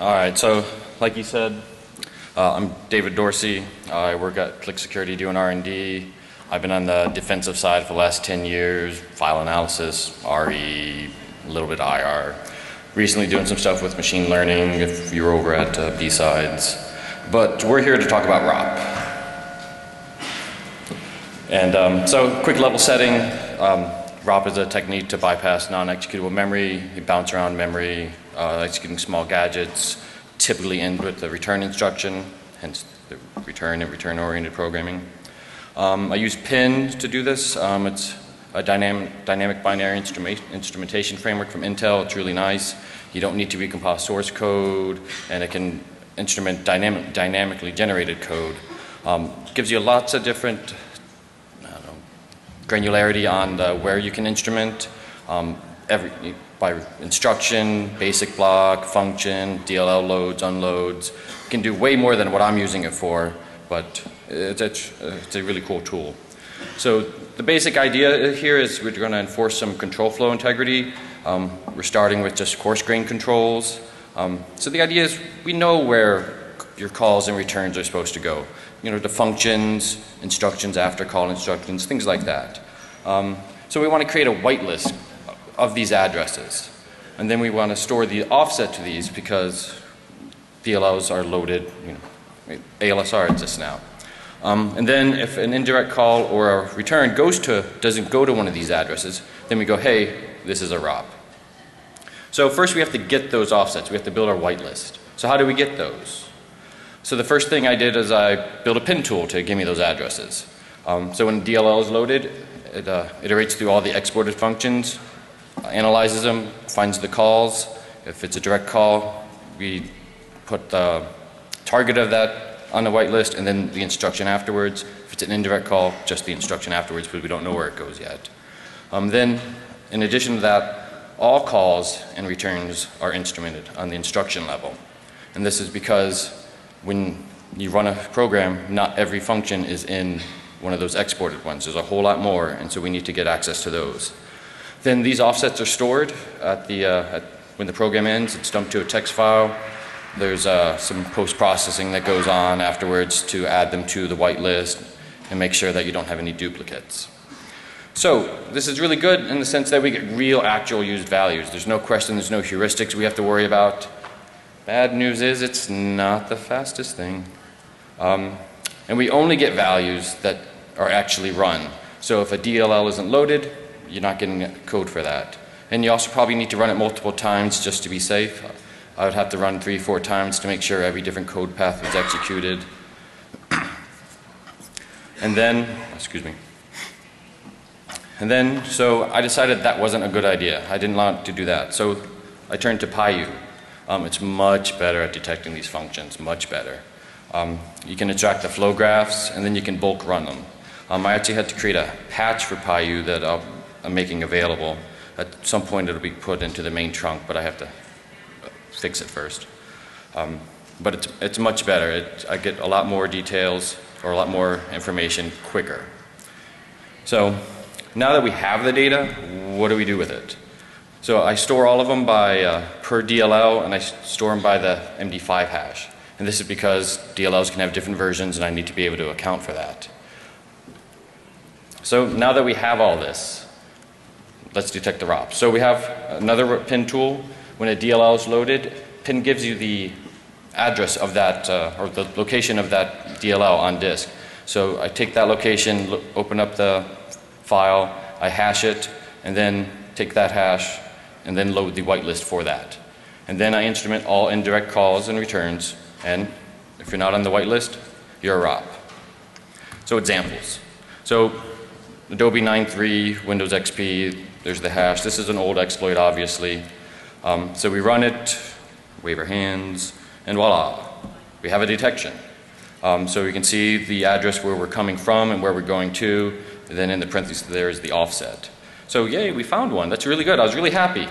Alright, so like you said, I'm David Dorsey. I work at Click Security doing R&D. I've been on the defensive side for the last 10 years, file analysis, RE, a little bit IR. Recently doing some stuff with machine learning if you were over at B-Sides. But we're here to talk about ROP. And so quick level setting, ROP is a technique to bypass non-executable memory. You bounce around memory, executing small gadgets, typically end with the return instruction, hence the return and return-oriented programming. I use PIN to do this. It's a dynamic binary instrumentation framework from Intel. It's really nice. You don't need to recompile source code, and it can instrument dynamically generated code. Gives you lots of different granularity on where you can instrument, by instruction, basic block, function, DLL loads, unloads. You can do way more than what I'm using it for, but it's a really cool tool. So the basic idea here is we're going to enforce some control flow integrity. We're starting with just coarse grain controls. So the idea is we know where your calls and returns are supposed to go. You know, the functions, instructions, after call instructions, things like that. So we want to create a whitelist of these addresses. And then we want to store the offset to these because DLLs are loaded, ALSR exists now. And then if an indirect call or a return doesn't go to one of these addresses, then we go, hey, this is a ROP. So first we have to get those offsets. We have to build our whitelist. So how do we get those? So the first thing I did is I built a pin tool to give me those addresses. So when DLL is loaded, it iterates through all the exported functions, analyzes them, finds the calls. If it's a direct call, we put the target of that on the whitelist and then the instruction afterwards. If it's an indirect call, just the instruction afterwards because we don't know where it goes yet. Then, in addition to that, all calls and returns are instrumented on the instruction level. And this is because when you run a program, not every function is in one of those exported ones. There's a whole lot more, and so we need to get access to those. Then these offsets are stored at when the program ends. It's dumped to a text file. There's some post-processing that goes on afterwards to add them to the whitelist and make sure that you don't have any duplicates. So this is really good in the sense that we get real actual used values. There's no question, there's no heuristics we have to worry about. Bad news is it's not the fastest thing. And we only get values that are actually run. So if a DLL isn't loaded, you're not getting code for that. And you also probably need to run it multiple times just to be safe. I would have to run 3 or 4 times to make sure every different code path was executed. And then, so I decided that wasn't a good idea. I didn't want to do that. So I turned to PyU. It's much better at detecting these functions, much better. You can extract the flow graphs and then you can bulk run them. I actually had to create a patch for PyU that I'm making available. At some point it'll be put into the main trunk, but I have to fix it first. But it's much better. I get a lot more details or a lot more information quicker. So now that we have the data, what do we do with it? So I store all of them by per DLL, and I store them by the MD5 hash. And this is because DLLs can have different versions and I need to be able to account for that. So now that we have all this, let's detect the ROP. So we have another PIN tool. When a DLL is loaded, PIN gives you the address of that, or the location of that DLL on disk. So I take that location, open up the file, I hash it, and then take that hash, and then load the whitelist for that. And then I instrument all indirect calls and returns, and if you're not on the whitelist, you're a ROP. So examples. So Adobe 9.3, Windows XP, there's the hash. This is an old exploit, obviously. So we run it, wave our hands, and voila, we have a detection. So we can see the address where we're coming from and where we're going to, and then in the parentheses there is the offset. So yay, we found one. That's really good. I was really happy.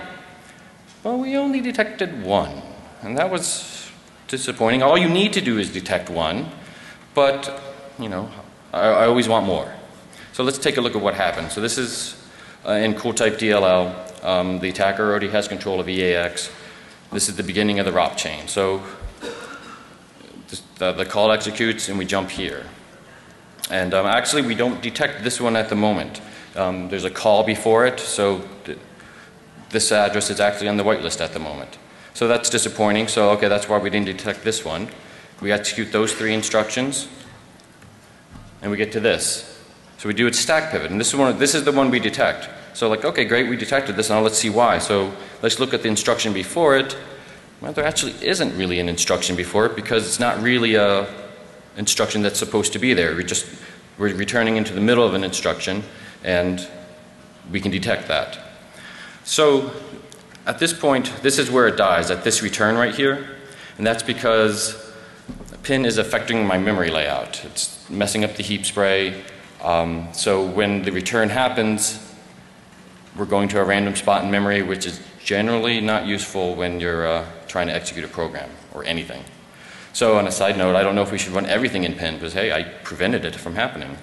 Well, we only detected one, and that was disappointing. All you need to do is detect one, but I always want more. So let's take a look at what happened. So this is in cool type DLL. The attacker already has control of EAX. This is the beginning of the ROP chain. So the call executes and we jump here. And actually we don't detect this one at the moment. There's a call before it, so this address is actually on the whitelist at the moment. So that's disappointing. So okay, that's why we didn't detect this one. We execute those 3 instructions and we get to this. So we do a stack pivot, and this is the one we detect. So like, okay, great, we detected this, now let's see why. So let's look at the instruction before it. Well, there actually isn't really an instruction before it because it's not really a instruction that's supposed to be there. We're returning into the middle of an instruction, and we can detect that. So at this point, this is where it dies, at this return right here, and that's because the pin is affecting my memory layout. It's messing up the heap spray. So when the return happens, we're going to a random spot in memory, which is generally not useful when you're trying to execute a program or anything. So on a side note, I don't know if we should run everything in pin because, hey, I prevented it from happening.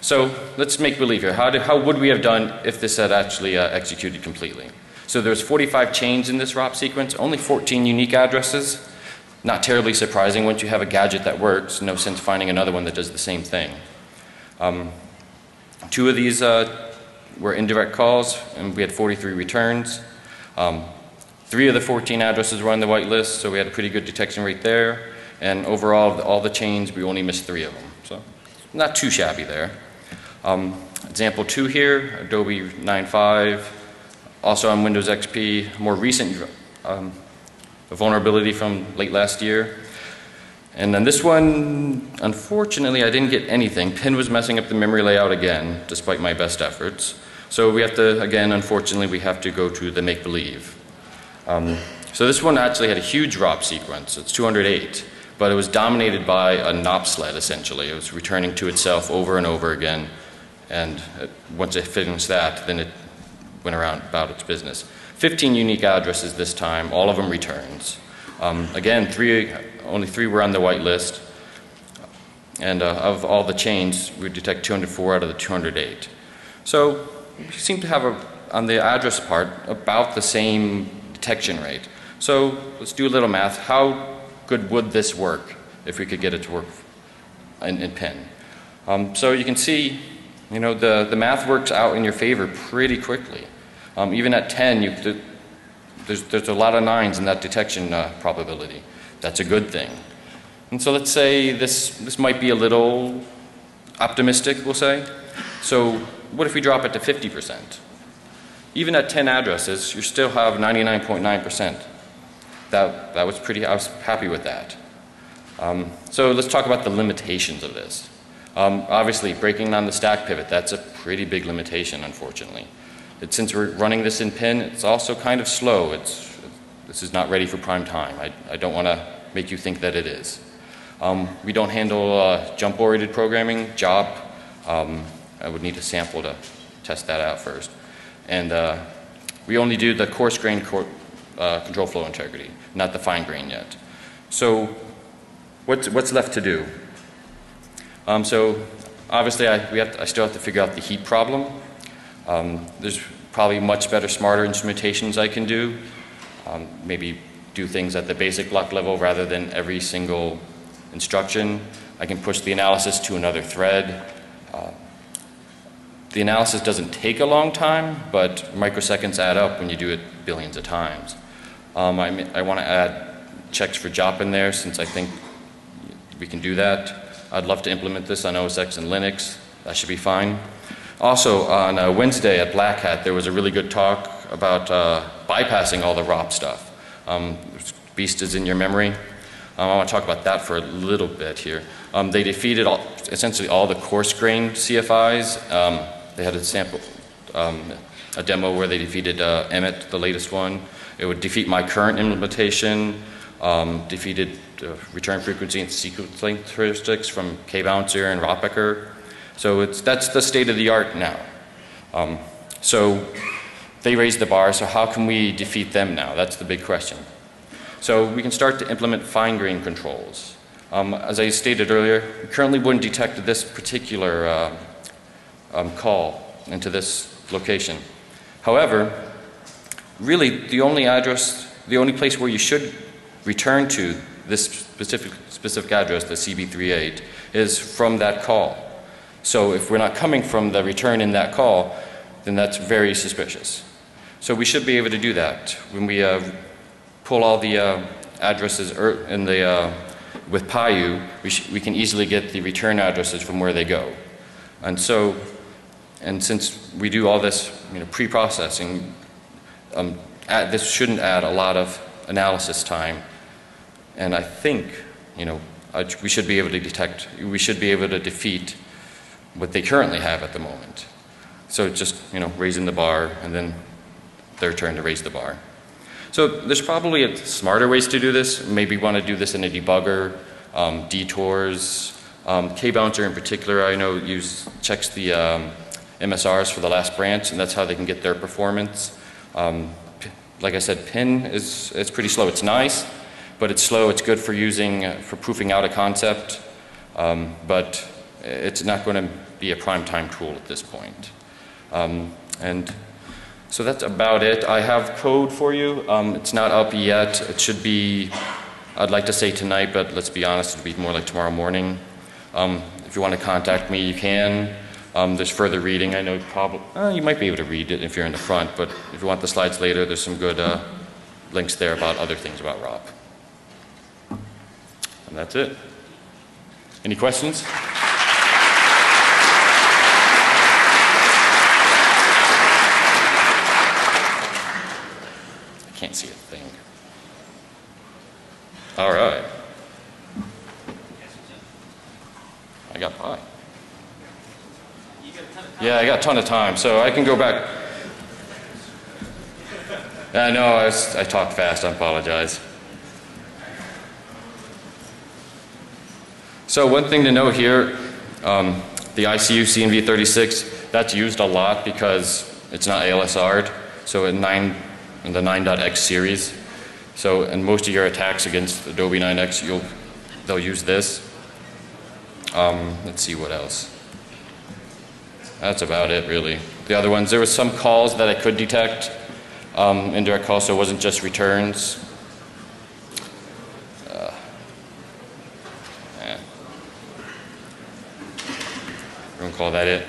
So let's make believe here. How would we have done if this had actually executed completely? So there's 45 chains in this ROP sequence, only 14 unique addresses. Not terribly surprising once you have a gadget that works. No sense finding another one that does the same thing. 2 of these were indirect calls, and we had 43 returns. 3 of the 14 addresses were on the whitelist, so we had a pretty good detection rate there. And overall, all the chains, we only missed 3 of them. So not too shabby there. Example 2 here, Adobe 9.5, also on Windows XP, more recent a vulnerability from late last year. And then this one, unfortunately, I didn't get anything. Pin was messing up the memory layout again, despite my best efforts. So we have to, again, unfortunately, we have to go to the make-believe. So this one actually had a huge ROP sequence. It's 208, but it was dominated by a NOP sled, essentially. It was returning to itself over and over again. And once it finished that, then it went around about its business. 15 unique addresses this time, all of them returns. Again, only 3 were on the whitelist. And of all the chains, we detect 204 out of the 208. So we seem to have, on the address part, about the same detection rate. So let's do a little math. How good would this work if we could get it to work in pin? So you can see, you know, the math works out in your favor pretty quickly. Even at 10, there's a lot of 9s in that detection probability. That's a good thing. And so let's say this might be a little optimistic, we'll say. So what if we drop it to 50%? Even at 10 addresses, you still have 99.9%. I was happy with that. So let's talk about the limitations of this. Obviously, breaking down the stack pivot, that's a pretty big limitation, unfortunately. Since we're running this in pin, it's also kind of slow. This is not ready for prime time. I don't want to make you think that it is. We don't handle jump-oriented programming, job. I would need a sample to test that out first. And we only do the coarse grain control flow integrity, not the fine grain yet. So what's left to do? So obviously I still have to figure out the heat problem. There's probably much better, smarter instrumentations I can do. Maybe do things at the basic block level rather than every single instruction. I can push the analysis to another thread. The analysis doesn't take a long time, but microseconds add up when you do it billions of times. I want to add checks for JOP in there since I think we can do that. I'd love to implement this on OS X and Linux. That should be fine. Also, on Wednesday at Black Hat, there was a really good talk about bypassing all the ROP stuff. Beast is in your memory. I want to talk about that for a little bit here. They defeated essentially all the coarse grain CFIs. They had a sample, a demo where they defeated Emmet, the latest one. It would defeat my current implementation, defeated return frequency and sequence length heuristics from K-Bouncer and Ropecker. So that's the state of the art now. So they raised the bar, so how can we defeat them now? That's the big question. So we can start to implement fine-grained controls. As I stated earlier, we currently wouldn't detect this particular call into this location. However, really the only place where you should return to this specific address, the CB38, is from that call. So if we're not coming from the return in that call, then that's very suspicious. So we should be able to do that. When we pull all the addresses in the, with PyU, we can easily get the return addresses from where they go. And so, and since we do all this, pre-processing, this shouldn't add a lot of analysis time. And I think, we should be able to defeat what they currently have at the moment. So just, raising the bar and then their turn to raise the bar. So there's probably smarter ways to do this. Maybe want to do this in a debugger, detours. K-Bouncer in particular, I know, checks the MSRs for the last branch, and that's how they can get their performance. Like I said, pin it's pretty slow. It's nice, but it's slow. It's good for proofing out a concept, but it's not going to be a prime time tool at this point. And so that's about it. I have code for you. It's not up yet. It should be, I'd like to say tonight, but let's be honest, it'll be more like tomorrow morning. If you want to contact me, you can. There's further reading. I know you might be able to read it if you're in the front, but if you want the slides later, there's some good links there about other things about ROP. And that's it. Any questions? I can't see a thing. All right. I got pie. Yeah, I got a ton of time, so I can go back. I know, I talked fast, I apologize. So one thing to note here, the ICU CNV36, that's used a lot because it's not ALSR'd, so in the 9.x series. So in most of your attacks against Adobe 9X, they'll use this. Let's see what else. That's about it, really. The other ones, there were some calls that I could detect, indirect calls, so it wasn't just returns. We're gonna call that it.